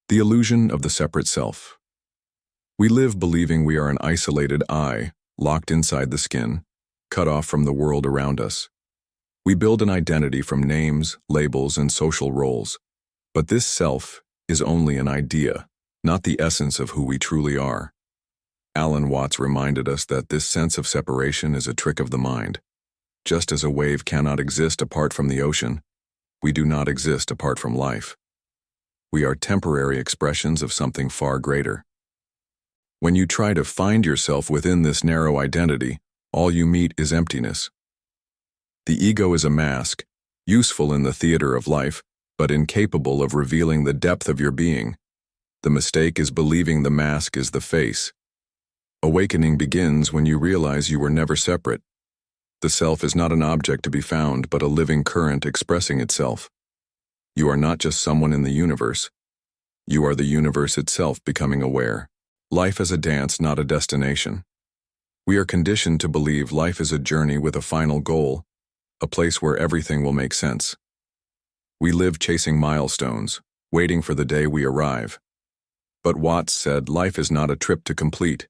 The illusion of the separate self. We live believing we are an isolated I, locked inside the skin, cut off from the world around us. We build an identity from names, labels, and social roles. But this self is only an idea, not the essence of who we truly are. Alan Watts reminded us that this sense of separation is a trick of the mind. Just as a wave cannot exist apart from the ocean, we do not exist apart from life. We are temporary expressions of something far greater. When you try to find yourself within this narrow identity, all you meet is emptiness. The ego is a mask, useful in the theater of life, but incapable of revealing the depth of your being. The mistake is believing the mask is the face. Awakening begins when you realize you were never separate. The self is not an object to be found, but a living current expressing itself. You are not just someone in the universe. You are the universe itself becoming aware. Life is a dance, not a destination. We are conditioned to believe life is a journey with a final goal, a place where everything will make sense. We live chasing milestones, waiting for the day we arrive. But Watts said life is not a trip to complete.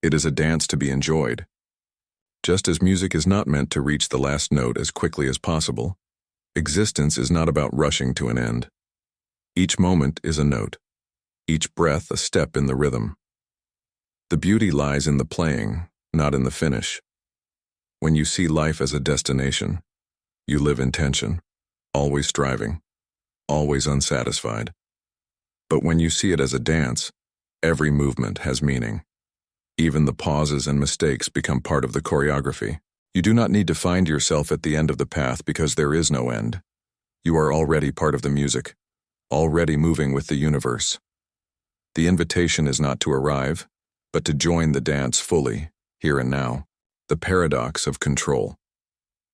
It is a dance to be enjoyed. Just as music is not meant to reach the last note as quickly as possible, existence is not about rushing to an end. Each moment is a note, each breath a step in the rhythm. The beauty lies in the playing, not in the finish. When you see life as a destination, you live in tension, always striving, always unsatisfied. But when you see it as a dance, every movement has meaning. Even the pauses and mistakes become part of the choreography. You do not need to find yourself at the end of the path because there is no end. You are already part of the music, already moving with the universe. The invitation is not to arrive, but to join the dance fully, here and now. The paradox of control.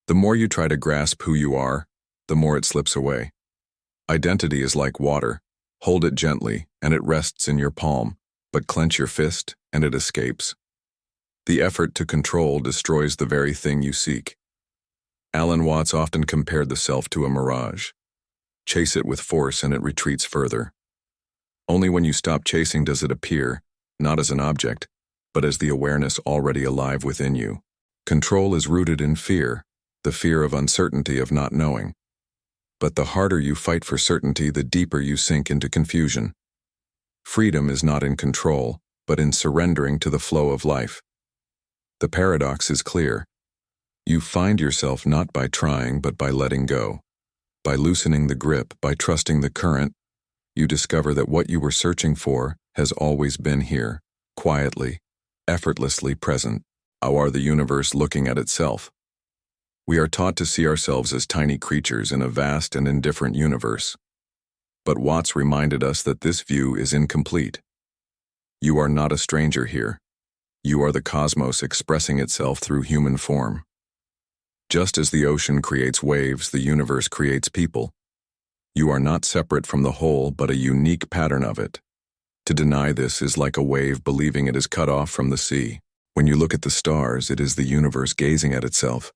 The more you try to grasp who you are, the more it slips away. Identity is like water. Hold it gently, and it rests in your palm, but clench your fist, and it escapes. The effort to control destroys the very thing you seek. Alan Watts often compared the self to a mirage. Chase it with force and it retreats further. Only when you stop chasing does it appear, not as an object, but as the awareness already alive within you. Control is rooted in fear, the fear of uncertainty of not knowing. But the harder you fight for certainty, the deeper you sink into confusion. Freedom is not in control, but in surrendering to the flow of life. The paradox is clear. You find yourself not by trying, but by letting go. By loosening the grip, by trusting the current, you discover that what you were searching for has always been here, quietly, effortlessly present. How are the universe looking at itself? We are taught to see ourselves as tiny creatures in a vast and indifferent universe. But Watts reminded us that this view is incomplete. You are not a stranger here. You are the cosmos expressing itself through human form. Just as the ocean creates waves, the universe creates people. You are not separate from the whole, but a unique pattern of it. To deny this is like a wave believing it is cut off from the sea. When you look at the stars, it is the universe gazing at itself.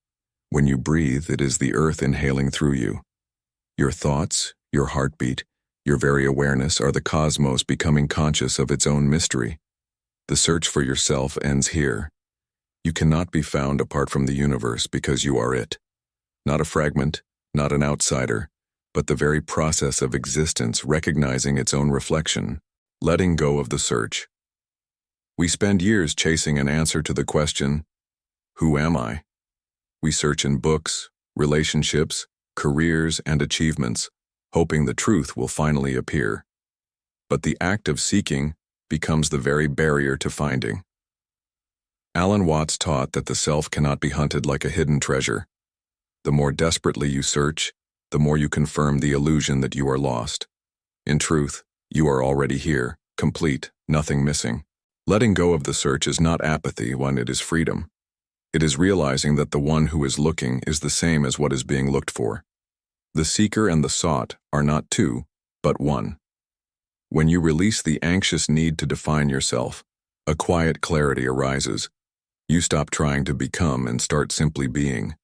When you breathe, it is the earth inhaling through you. Your thoughts, your heartbeat, your very awareness are the cosmos becoming conscious of its own mystery. The search for yourself ends here. You cannot be found apart from the universe because you are it. Not a fragment, not an outsider, but the very process of existence recognizing its own reflection, letting go of the search. We spend years chasing an answer to the question, who am I? We search in books, relationships, careers, and achievements, hoping the truth will finally appear. But the act of seeking becomes the very barrier to finding. Alan Watts taught that the self cannot be hunted like a hidden treasure. The more desperately you search, the more you confirm the illusion that you are lost. In truth, you are already here, complete, nothing missing. Letting go of the search is not apathy when it is freedom. It is realizing that the one who is looking is the same as what is being looked for. The seeker and the sought are not two, but one. When you release the anxious need to define yourself, a quiet clarity arises. You stop trying to become and start simply being.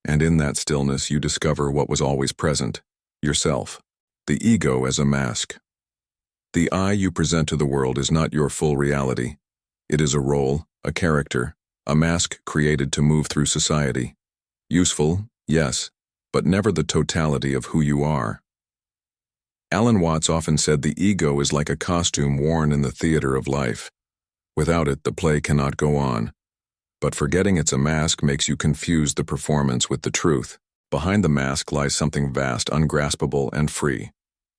And in that stillness you discover what was always present, yourself. The ego as a mask. The I you present to the world is not your full reality. It is a role, a character, a mask created to move through society. Useful, yes, but never the totality of who you are. Alan Watts often said the ego is like a costume worn in the theater of life. Without it, the play cannot go on. But forgetting it's a mask makes you confuse the performance with the truth. Behind the mask lies something vast, ungraspable, and free.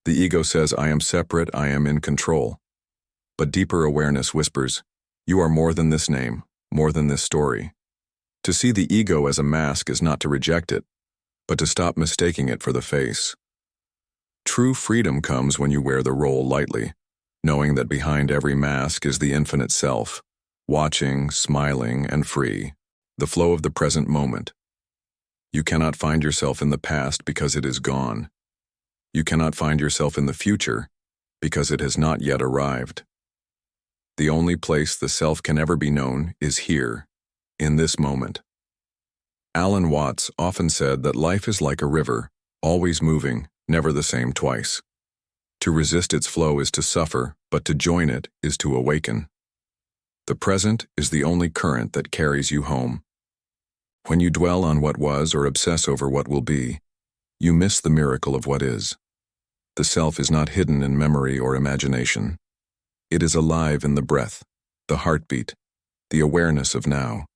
The ego says, I am separate, I am in control. But deeper awareness whispers, you are more than this name, more than this story. To see the ego as a mask is not to reject it, but to stop mistaking it for the face. True freedom comes when you wear the role lightly, knowing that behind every mask is the infinite self, watching, smiling, and free, the flow of the present moment. You cannot find yourself in the past because it is gone. You cannot find yourself in the future because it has not yet arrived. The only place the self can ever be known is here, in this moment. Alan Watts often said that life is like a river, always moving, never the same twice. To resist its flow is to suffer, but to join it is to awaken. The present is the only current that carries you home. When you dwell on what was or obsess over what will be, you miss the miracle of what is. The self is not hidden in memory or imagination. It is alive in the breath, the heartbeat, the awareness of now.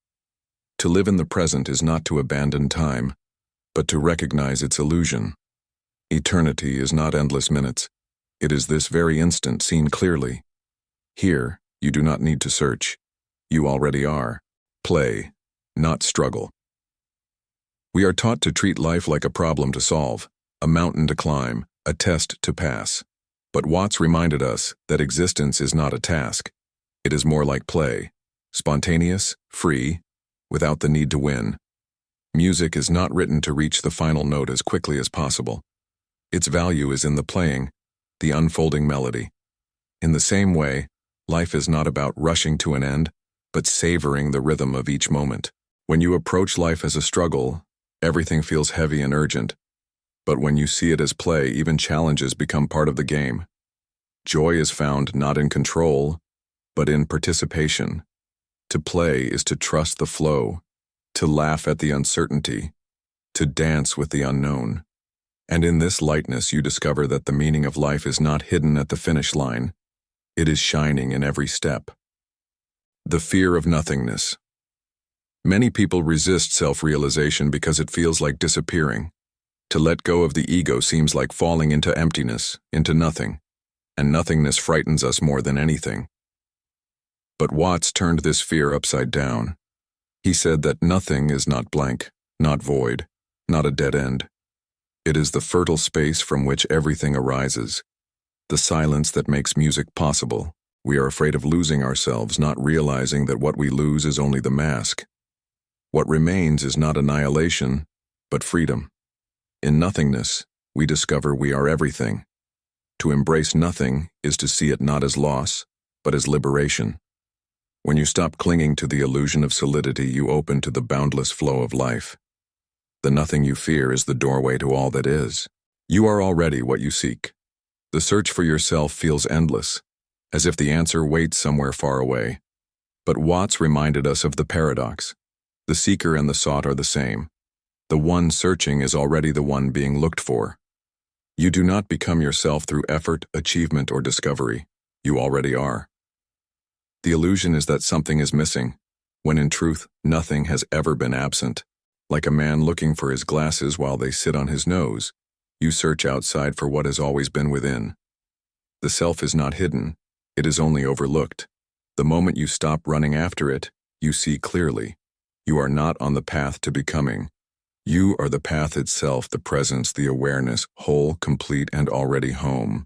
To live in the present is not to abandon time, but to recognize its illusion. Eternity is not endless minutes. It is this very instant seen clearly. Here, you do not need to search. You already are. Play, not struggle. We are taught to treat life like a problem to solve, a mountain to climb, a test to pass. But Watts reminded us that existence is not a task. It is more like play, spontaneous, free, without the need to win. Music is not written to reach the final note as quickly as possible. Its value is in the playing, the unfolding melody. In the same way, life is not about rushing to an end, but savoring the rhythm of each moment. When you approach life as a struggle, everything feels heavy and urgent. But when you see it as play, even challenges become part of the game. Joy is found not in control, but in participation. To play is to trust the flow, to laugh at the uncertainty, to dance with the unknown. And in this lightness you discover that the meaning of life is not hidden at the finish line. It is shining in every step. The fear of nothingness. Many people resist self-realization because it feels like disappearing. To let go of the ego seems like falling into emptiness, into nothing, and nothingness frightens us more than anything. But Watts turned this fear upside down. He said that nothing is not blank, not void, not a dead end. It is the fertile space from which everything arises, the silence that makes music possible. We are afraid of losing ourselves, not realizing that what we lose is only the mask. What remains is not annihilation, but freedom. In nothingness, we discover we are everything. To embrace nothing is to see it not as loss, but as liberation. When you stop clinging to the illusion of solidity, you open to the boundless flow of life. The nothing you fear is the doorway to all that is. You are already what you seek. The search for yourself feels endless, as if the answer waits somewhere far away. But Watts reminded us of the paradox. The seeker and the sought are the same. The one searching is already the one being looked for. You do not become yourself through effort, achievement, or discovery. You already are. The illusion is that something is missing, when in truth, nothing has ever been absent. Like a man looking for his glasses while they sit on his nose, you search outside for what has always been within. The self is not hidden, it is only overlooked. The moment you stop running after it, you see clearly. You are not on the path to becoming. You are the path itself, the presence, the awareness, whole, complete, and already home.